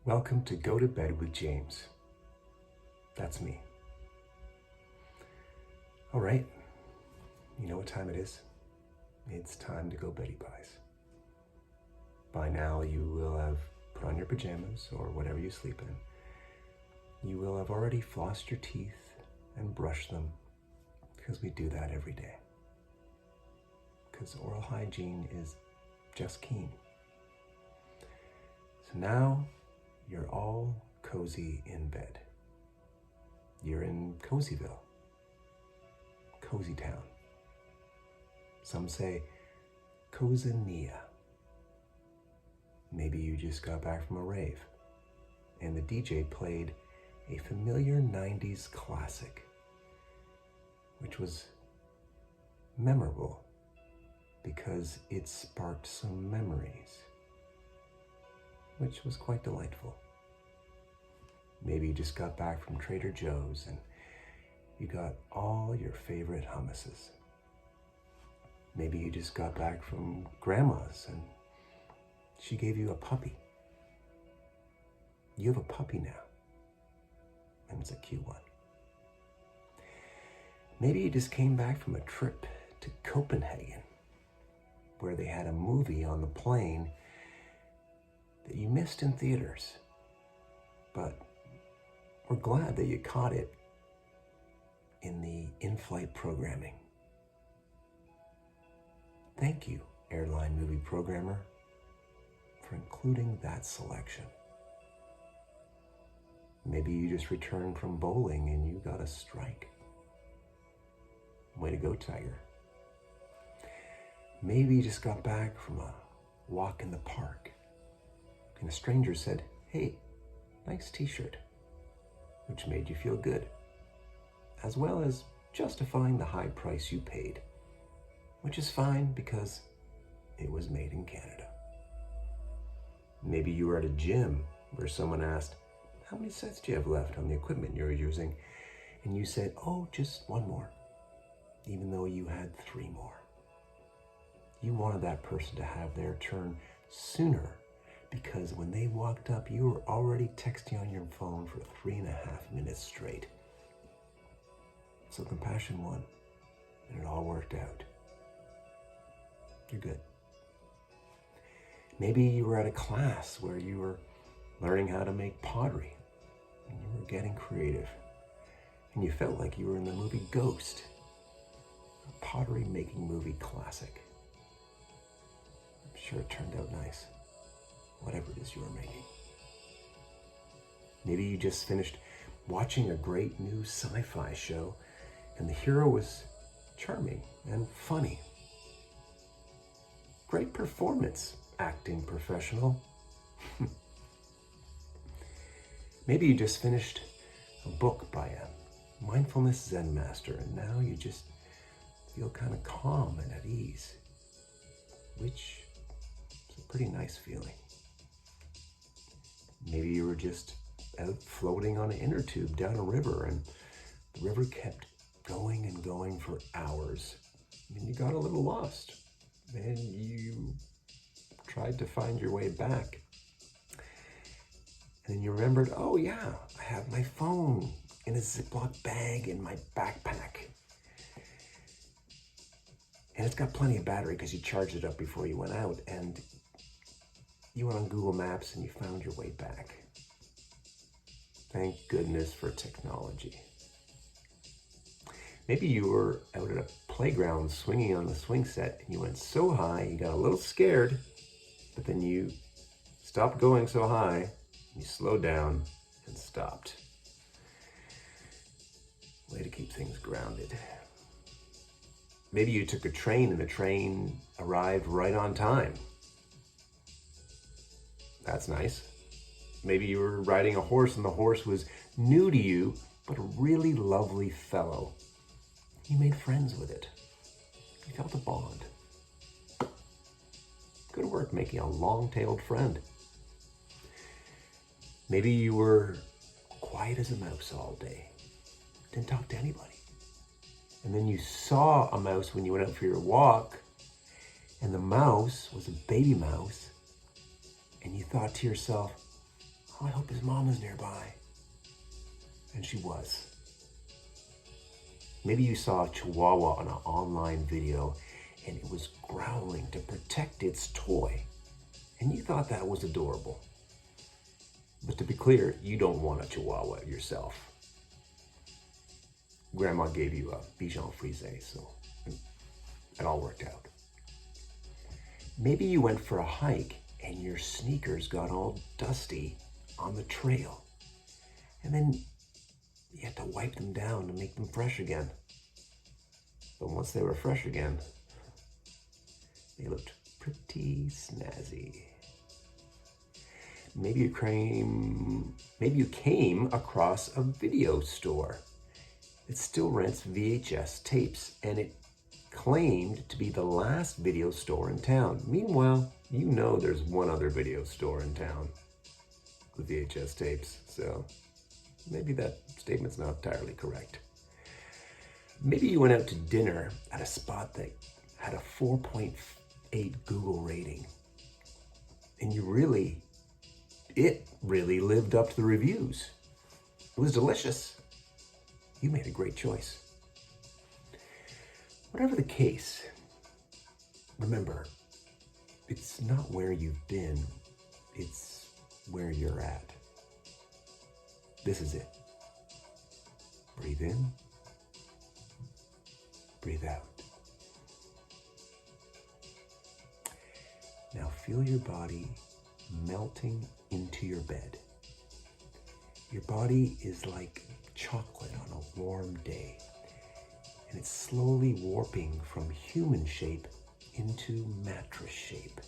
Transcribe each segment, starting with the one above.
Welcome to Go to Bed with James. That's me. All right, you know what time it is? It's time to go Betty Buys. By now you will have put on your pajamas or whatever you sleep in. You will have already flossed your teeth and brushed them because we do that every day. Because oral hygiene is just keen. So now you're all cozy in bed. You're in Cozyville, Cozy Town. Some say Cozania. Maybe you just got back from a rave and the DJ played a familiar 90s classic, which was memorable because it sparked some memories, which was quite delightful. Maybe you just got back from Trader Joe's and you got all your favorite hummuses. Maybe you just got back from Grandma's and she gave you a puppy. You have a puppy now, and it's a cute one. Maybe you just came back from a trip to Copenhagen where they had a movie on the plane that you missed in theaters, but we're glad that you caught it in the in-flight programming. Thank you, airline movie programmer, for including that selection. Maybe you just returned from bowling and you got a strike. Way to go, Tiger. Maybe you just got back from a walk in the park and a stranger said, "Hey, nice t-shirt," which made you feel good, as well as justifying the high price you paid, which is fine because it was made in Canada. Maybe you were at a gym where someone asked, "How many sets do you have left on the equipment you're using?" And you said, "Oh, just one more," even though you had 3 more. You wanted that person to have their turn sooner because when they walked up, you were already texting on your phone for 3.5 minutes straight. So compassion won, and it all worked out. You're good. Maybe you were at a class where you were learning how to make pottery, and you were getting creative, and you felt like you were in the movie Ghost, a pottery making movie classic. I'm sure it turned out nice, whatever it is you were making. Maybe you just finished watching a great new sci-fi show, and the hero was charming and funny. Great performance, acting professional. Maybe you just finished a book by a mindfulness Zen master and now you just feel kind of calm and at ease, which is a pretty nice feeling. Maybe you were just out floating on an inner tube down a river and the river kept going and going for hours. And you got a little lost and you tried to find your way back. And then you remembered, oh yeah, I have my phone in a Ziploc bag in my backpack. And it's got plenty of battery because you charged it up before you went out. And you went on Google Maps and you found your way back. Thank goodness for technology. Maybe you were out at a playground swinging on the swing set and you went so high, you got a little scared, but then you stopped going so high, you slowed down and stopped. Way to keep things grounded. Maybe you took a train and the train arrived right on time. That's nice. Maybe you were riding a horse and the horse was new to you, but a really lovely fellow. You made friends with it. You felt a bond. Good work making a long-tailed friend. Maybe you were quiet as a mouse all day. Didn't talk to anybody. And then you saw a mouse when you went out for your walk, and the mouse was a baby mouse, and you thought to yourself, Oh, I hope his mom is nearby. And she was. Maybe you saw a chihuahua on an online video and it was growling to protect its toy. And you thought that was adorable. But to be clear, you don't want a chihuahua yourself. Grandma gave you a Bichon Frise, so it all worked out. Maybe you went for a hike and your sneakers got all dusty on the trail. And then you had to wipe them down to make them fresh again. But once they were fresh again, they looked pretty snazzy. Maybe you came across a video store. It still rents VHS tapes, and it claimed to be the last video store in town. Meanwhile, you know there's one other video store in town with VHS tapes, so maybe that statement's not entirely correct. Maybe you went out to dinner at a spot that had a 4.8 Google rating, and it really lived up to the reviews. It was delicious. You made a great choice. Whatever the case, remember, it's not where you've been, it's where you're at. This is it. Breathe in, breathe out. Now feel your body melting into your bed. Your body is like chocolate on a warm day, and it's slowly warping from human shape into mattress shape.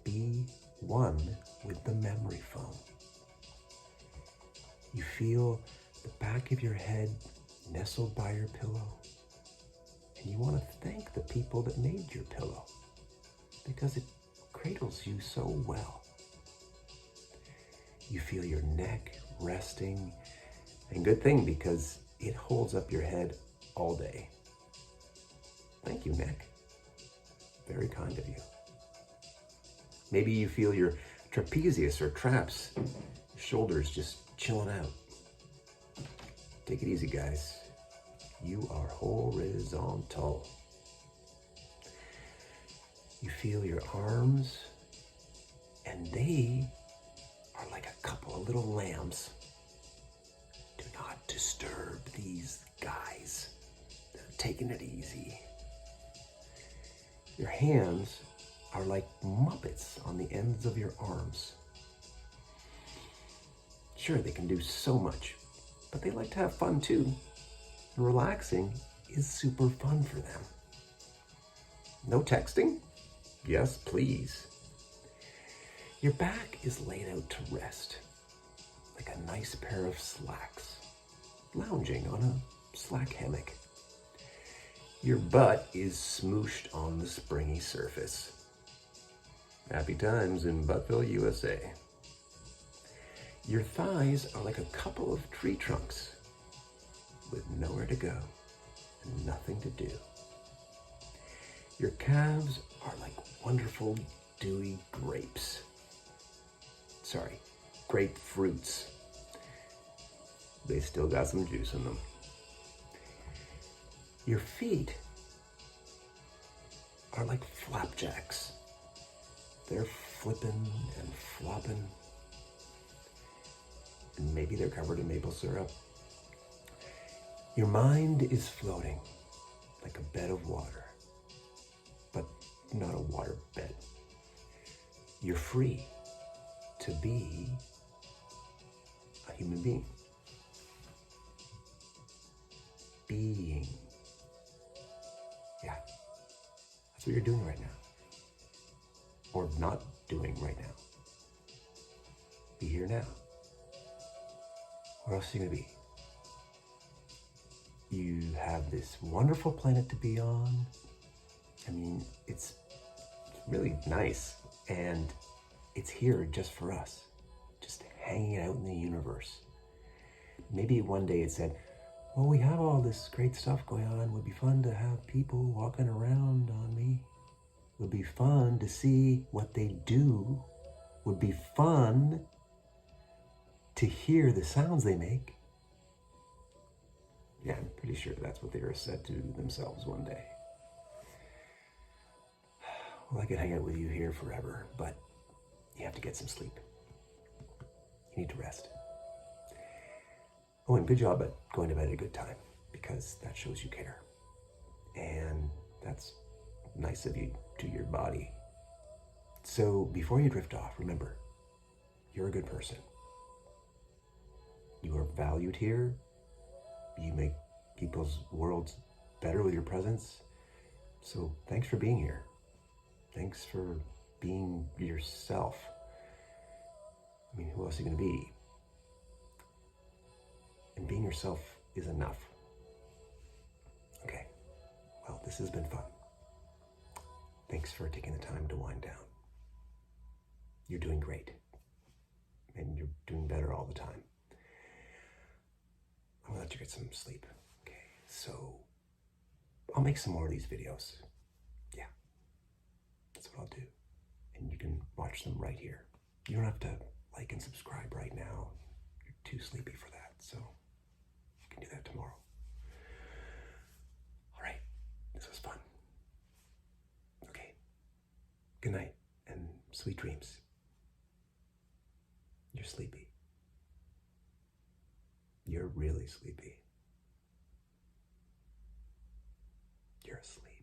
Be one with the memory foam. You feel the back of your head nestled by your pillow, and you want to thank the people that made your pillow because it cradles you so well. You feel your neck resting, and good thing because it holds up your head all day. Thank you, neck. Very kind of you. Maybe you feel your trapezius or traps, shoulders just chilling out. Take it easy, guys. You are horizontal. You feel your arms, and they are like a couple of little lambs. Do not disturb these guys. They're taking it easy. Your hands are like Muppets on the ends of your arms. Sure, they can do so much, but they like to have fun too. And relaxing is super fun for them. No texting? Yes, please. Your back is laid out to rest, like a nice pair of slacks, lounging on a slack hammock. Your butt is smooshed on the springy surface. Happy times in Buttville, USA. Your thighs are like a couple of tree trunks with nowhere to go and nothing to do. Your calves are like wonderful dewy grapes. Sorry, grapefruits. They still got some juice in them. Your feet are like flapjacks. They're flipping and flopping. And maybe they're covered in maple syrup. Your mind is floating like a bed of water, but not a water bed. You're free to be a human being. Being. Yeah, that's what you're doing right now. Or not doing right now. Be here now. Where else are you gonna be? You have this wonderful planet to be on. I mean, it's really nice, and it's here just for us, just hanging out in the universe. Maybe one day it said, well, we have all this great stuff going on. It would be fun to have people walking around on me. It would be fun to see what they do. It would be fun to hear the sounds they make. Yeah, I'm pretty sure that's what they were said to themselves one day. Well, I could hang out with you here forever, but you have to get some sleep. You need to rest. Oh, and good job at going to bed at a good time, because that shows you care. And that's nice of you to your body. So before you drift off, remember, you're a good person. You are valued here. You make people's worlds better with your presence. So thanks for being here. Thanks for being yourself. I mean, who else are you going to be? And being yourself is enough. Okay, well, this has been fun. Thanks for taking the time to wind down. You're doing great. And you're doing better all the time. I'm gonna let you get some sleep. Okay, so I'll make some more of these videos. Yeah, that's what I'll do. And you can watch them right here. You don't have to like and subscribe right now. You're too sleepy for that, so you can do that tomorrow. All right, this was fun. Okay, good night and sweet dreams. You're sleepy. You're really sleepy. You're asleep.